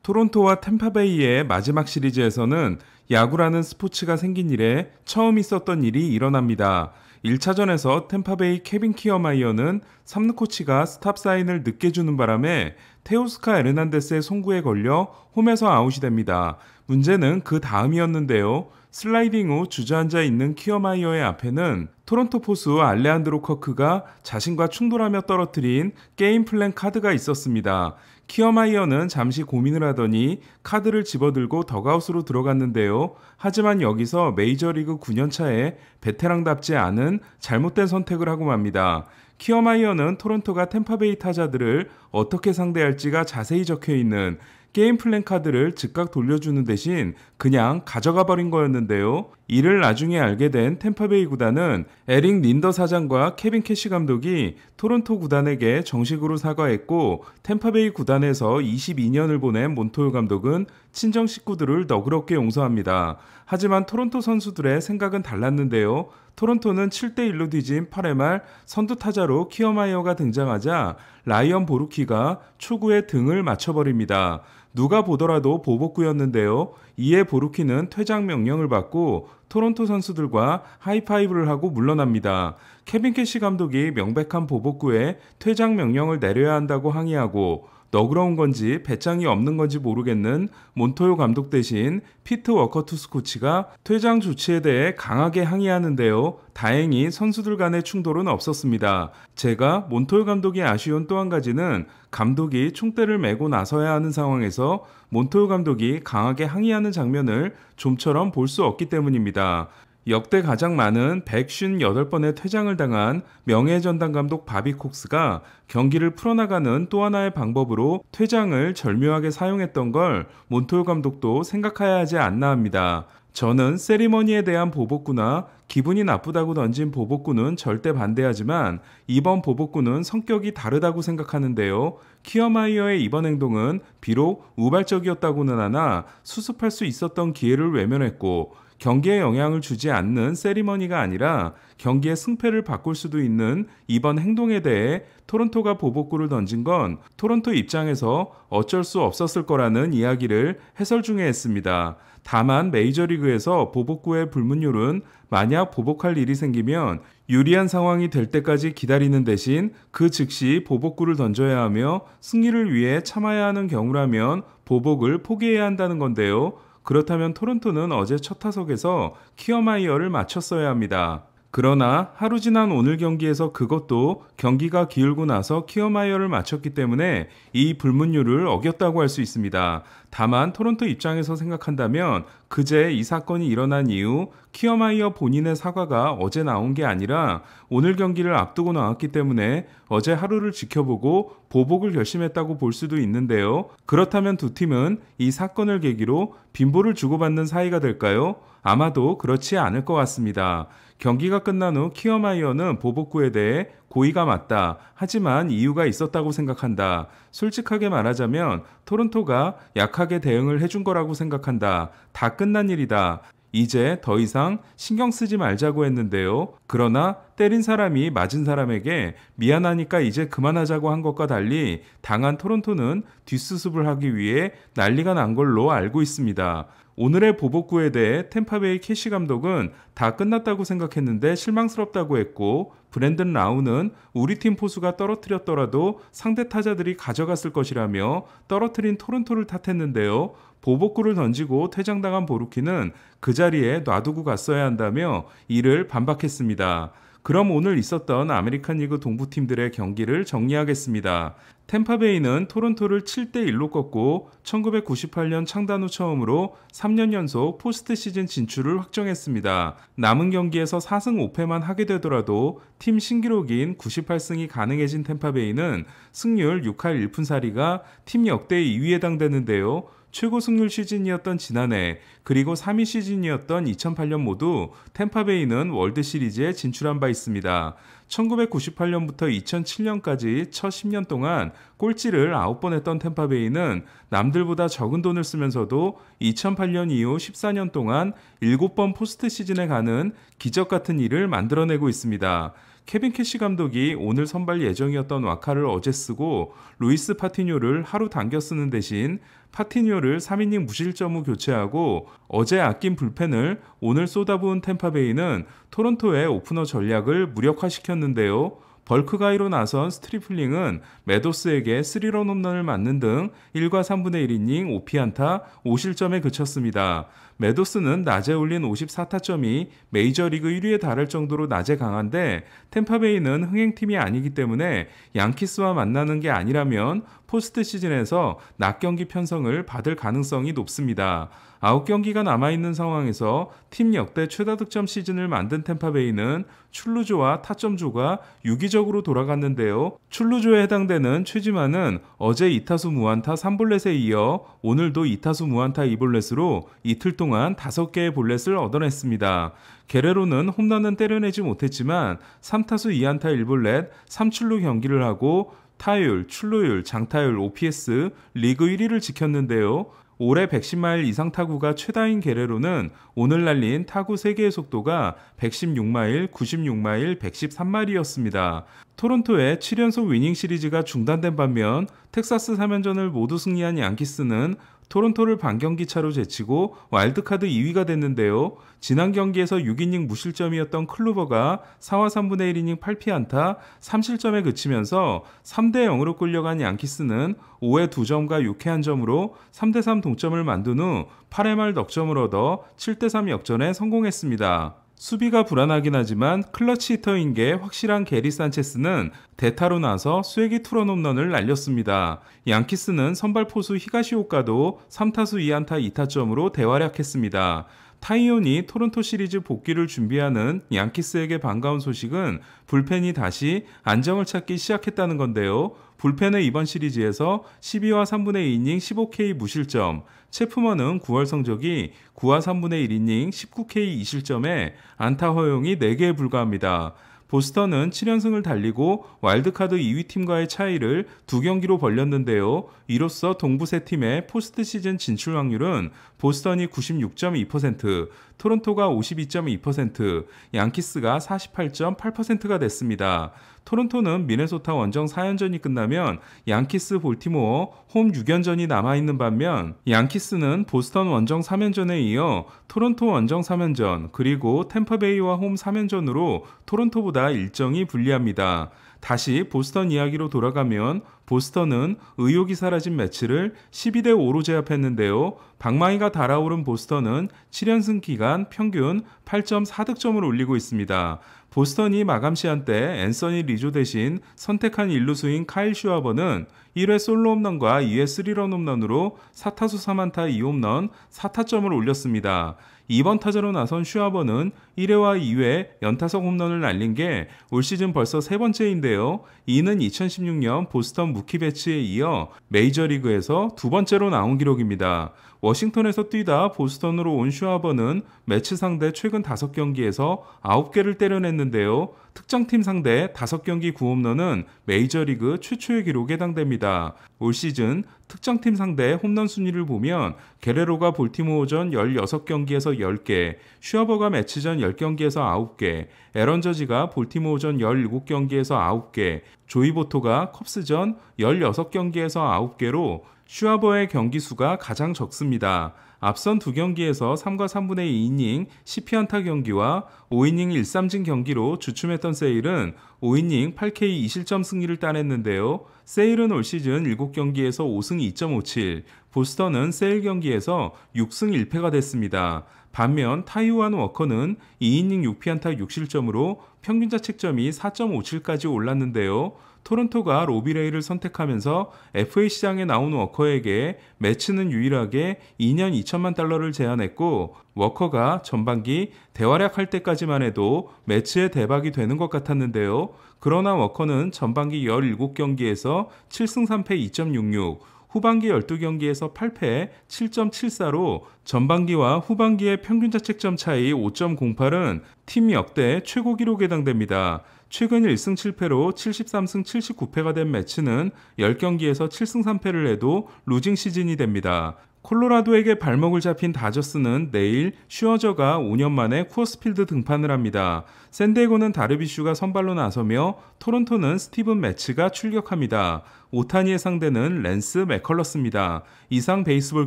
토론토와 템파베이의 마지막 시리즈에서는 야구라는 스포츠가 생긴 이래 처음 있었던 일이 일어납니다. 1차전에서 템파베이 케빈 키어마이어는 3루 코치가 스탑 사인을 늦게 주는 바람에 테오스카 에르난데스의 송구에 걸려 홈에서 아웃이 됩니다. 문제는 그 다음이었는데요. 슬라이딩 후 주저앉아 있는 키어마이어의 앞에는 토론토 포수 알레한드로 커크가 자신과 충돌하며 떨어뜨린 게임 플랜 카드가 있었습니다. 키어마이어는 잠시 고민을 하더니 카드를 집어들고 덕아웃으로 들어갔는데요. 하지만 여기서 메이저리그 9년차에 베테랑답지 않은 잘못된 선택을 하고 맙니다. 키어마이어는 토론토가 템파베이 타자들을 어떻게 상대할지가 자세히 적혀있는 게임 플랜 카드를 즉각 돌려주는 대신 그냥 가져가 버린 거였는데요. 이를 나중에 알게 된 템파베이 구단은 에릭 린더 사장과 케빈 캐시 감독이 토론토 구단에게 정식으로 사과했고, 템파베이 구단에서 22년을 보낸 몬토요 감독은 친정 식구들을 너그럽게 용서합니다. 하지만 토론토 선수들의 생각은 달랐는데요. 토론토는 7대1로 뒤진 8회 말 선두 타자로 키어마이어가 등장하자 라이언 보루키가 초구에 등을 맞춰버립니다. 누가 보더라도 보복구였는데요. 이에 보루키는 퇴장 명령을 받고 토론토 선수들과 하이파이브를 하고 물러납니다. 케빈 캐시 감독이 명백한 보복구에 퇴장 명령을 내려야 한다고 항의하고, 너그러운 건지 배짱이 없는 건지 모르겠는 몬토요 감독 대신 피트 워커 투수 코치가 퇴장 조치에 대해 강하게 항의하는데요. 다행히 선수들 간의 충돌은 없었습니다. 제가 몬토요 감독이 아쉬운 또 한 가지는 감독이 총대를 메고 나서야 하는 상황에서 몬토요 감독이 강하게 항의하는 장면을 좀처럼 볼 수 없기 때문입니다. 역대 가장 많은 158번의 퇴장을 당한 명예전당 감독 바비 콕스가 경기를 풀어나가는 또 하나의 방법으로 퇴장을 절묘하게 사용했던 걸 몬토요 감독도 생각해야 하지 않나 합니다. 저는 세리머니에 대한 보복구나 기분이 나쁘다고 던진 보복구는 절대 반대하지만 이번 보복구는 성격이 다르다고 생각하는데요. 키어마이어의 이번 행동은 비록 우발적이었다고는 하나 수습할 수 있었던 기회를 외면했고, 경기에 영향을 주지 않는 세리머니가 아니라 경기의 승패를 바꿀 수도 있는 이번 행동에 대해 토론토가 보복구를 던진 건 토론토 입장에서 어쩔 수 없었을 거라는 이야기를 해설 중에 했습니다. 다만 메이저리그에서 보복구의 불문율은 만약 보복할 일이 생기면 유리한 상황이 될 때까지 기다리는 대신 그 즉시 보복구를 던져야 하며, 승리를 위해 참아야 하는 경우라면 보복을 포기해야 한다는 건데요. 그렇다면 토론토는 어제 첫 타석에서 키어마이어를 맞췄어야 합니다. 그러나 하루 지난 오늘 경기에서 그것도 경기가 기울고 나서 키어마이어를 맞췄기 때문에 이 불문율을 어겼다고 할 수 있습니다. 다만 토론토 입장에서 생각한다면 그제 이 사건이 일어난 이후 키어마이어 본인의 사과가 어제 나온 게 아니라 오늘 경기를 앞두고 나왔기 때문에 어제 하루를 지켜보고 보복을 결심했다고 볼 수도 있는데요. 그렇다면 두 팀은 이 사건을 계기로 빈보를 주고받는 사이가 될까요? 아마도 그렇지 않을 것 같습니다. 경기가 끝난 후 키어마이어는 보복구에 대해 고의가 맞다, 하지만 이유가 있었다고 생각한다, 솔직하게 말하자면 토론토가 약하게 대응을 해준 거라고 생각한다, 다 끝난 일이다, 이제 더 이상 신경 쓰지 말자고 했는데요. 그러나 때린 사람이 맞은 사람에게 미안하니까 이제 그만하자고 한 것과 달리 당한 토론토는 뒷수습을 하기 위해 난리가 난 걸로 알고 있습니다. 오늘의 보복구에 대해 템파베이 캐시 감독은 다 끝났다고 생각했는데 실망스럽다고 했고, 브랜든 라우는 우리 팀 포수가 떨어뜨렸더라도 상대 타자들이 가져갔을 것이라며 떨어뜨린 토론토를 탓했는데요. 보복구를 던지고 퇴장당한 보루키는 그 자리에 놔두고 갔어야 한다며 이를 반박했습니다. 그럼 오늘 있었던 아메리칸 리그 동부팀들의 경기를 정리하겠습니다. 템파베이는 토론토를 7대1로 꺾고 1998년 창단 후 처음으로 3년 연속 포스트 시즌 진출을 확정했습니다. 남은 경기에서 4승 5패만 하게 되더라도 팀 신기록인 98승이 가능해진 템파베이는 승률 6할 1푼4리가 팀 역대 2위에 해당되는데요. 최고 승률 시즌이었던 지난해, 그리고 3위 시즌이었던 2008년 모두 템파베이는 월드시리즈에 진출한 바 있습니다. 1998년부터 2007년까지 첫 10년 동안 꼴찌를 9번 했던 템파베이는 남들보다 적은 돈을 쓰면서도 2008년 이후 14년 동안 7번 포스트 시즌에 가는 기적 같은 일을 만들어내고 있습니다. 케빈 캐시 감독이 오늘 선발 예정이었던 와카를 어제 쓰고 루이스 파티뇨를 하루 당겨 쓰는 대신 파티뇨를 3이닝 무실점 후 교체하고 어제 아낀 불펜을 오늘 쏟아부은 템파베이는 토론토의 오프너 전략을 무력화시켰는데요. 벌크가이로 나선 스트리플링은 매도스에게 3런 홈런을 맞는 등 1과 3분의 1이닝 5피안타 5실점에 그쳤습니다. 매도스는 낮에 올린 54타점이 메이저리그 1위에 달할 정도로 낮에 강한데 템파베이는 흥행팀이 아니기 때문에 양키스와 만나는 게 아니라면 포스트 시즌에서 낮 경기 편성을 받을 가능성이 높습니다. 9경기가 남아있는 상황에서 팀 역대 최다 득점 시즌을 만든 템파베이는 출루조와 타점조가 유기적으로 돌아갔는데요. 출루조에 해당되는 최지만은 어제 2타수 무안타 3볼넷에 이어 오늘도 2타수 무안타 2볼넷으로 이틀 동안 5개의 볼넷을 얻어냈습니다. 게레로는 홈런은 때려내지 못했지만 3타수 2안타 1볼넷 3출루 경기를 하고 타율, 출루율, 장타율, OPS 리그 1위를 지켰는데요. 올해 110마일 이상 타구가 최다인 게레로는 오늘 날린 타구 3개의 속도가 116마일, 96마일, 113마일이었습니다. 토론토의 7연속 위닝 시리즈가 중단된 반면 텍사스 3연전을 모두 승리한 양키스는 토론토를 반경기 차로 제치고 와일드카드 2위가 됐는데요. 지난 경기에서 6이닝 무실점이었던 클루버가 4와 3분의 1이닝 8피안타 3실점에 그치면서 3대 0으로 끌려간 양키스는 5회 2점과 6회 1점으로 3대 3 동점을 만든 후 8회 말 넉점을 얻어 7대 3 역전에 성공했습니다. 수비가 불안하긴 하지만 클러치 히터인 게 확실한 게리 산체스는 대타로 나서 쐐기 투런 홈런을 날렸습니다. 양키스는 선발 포수 히가시오카도 3타수 2안타 2타점으로 대활약했습니다. 타이온이 토론토 시리즈 복귀를 준비하는 양키스에게 반가운 소식은 불펜이 다시 안정을 찾기 시작했다는 건데요. 불펜의 이번 시리즈에서 12와 3분의 2이닝 15K 무실점, 체프먼은 9월 성적이 9와 3분의 1이닝 19K 2실점에 안타 허용이 4개에 불과합니다. 보스턴은 7연승을 달리고 와일드카드 2위 팀과의 차이를 2경기로 벌렸는데요. 이로써 동부 세 팀의 포스트 시즌 진출 확률은 보스턴이 96.2%, 토론토가 52.2%, 양키스가 48.8%가 됐습니다. 토론토는 미네소타 원정 4연전이 끝나면 양키스 볼티모어 홈 6연전이 남아있는 반면 양키스는 보스턴 원정 3연전에 이어 토론토 원정 3연전 그리고 템파베이와 홈 3연전으로 토론토보다 일정이 불리합니다. 다시 보스턴 이야기로 돌아가면 보스턴은 의욕이 사라진 매치를 12대5로 제압했는데요. 방망이가 달아오른 보스턴은 7연승 기간 평균 8.4득점을 올리고 있습니다. 보스턴이 마감 시한 때 앤서니 리조 대신 선택한 일루수인 카일 슈아버는 1회 솔로 홈런과 2회 3런 홈런으로 4타수 3안타 2홈런 4타점을 올렸습니다. 2번 타자로 나선 슈아버는 1회와 2회 연타석 홈런을 날린 게 올 시즌 벌써 세 번째인데요. 이는 2016년 보스턴 무키 배치에 이어 메이저리그에서 두 번째로 나온 기록입니다. 워싱턴에서 뛰다 보스턴으로 온 슈아버는 매치 상대 최근 5경기에서 9개를 때려냈는데요. 특정팀 상대 5경기 9홈런은 메이저리그 최초의 기록에 해당됩니다. 올 시즌 특정팀 상대 홈런 순위를 보면 게레로가 볼티모어전 16경기에서 10개, 슈아버가 매치전 10경기에서 9개, 에런 저지가 볼티모어전 17경기에서 9개, 조이 보토가 컵스전 16경기에서 9개로 슈아버의 경기 수가 가장 적습니다. 앞선 두 경기에서 3과 3분의 2이닝 10피안타 경기와 5이닝 1삼진 경기로 주춤했던 세일은 5이닝 8K 2실점 승리를 따냈는데요. 세일은 올 시즌 7경기에서 5승 2.57, 보스턴은 세일 경기에서 6승 1패가 됐습니다. 반면 타이완 워커는 2이닝 6피안타 6실점으로 평균 자책점이 4.57까지 올랐는데요. 토론토가 로비레이를 선택하면서 FA 시장에 나온 워커에게 매치는 유일하게 2년 2천만 달러를 제안했고 워커가 전반기 대활약할 때까지만 해도 매치의 대박이 되는 것 같았는데요. 그러나 워커는 전반기 17경기에서 7승 3패 2.66, 후반기 12경기에서 8패 7.74로 전반기와 후반기의 평균 자책점 차이 5.08은 팀 역대 최고 기록에 해당됩니다. 최근 1승 7패로 73승 79패가 된 매치는 10경기에서 7승 3패를 해도 루징 시즌이 됩니다. 콜로라도에게 발목을 잡힌 다저스는 내일 슈어저가 5년 만에 쿠어스필드 등판을 합니다. 샌디에고는 다르비슈가 선발로 나서며 토론토는 스티븐 매츠가 출격합니다. 오타니의 상대는 랜스 맥컬러스입니다. 이상 베이스볼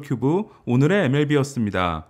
큐브 오늘의 MLB였습니다.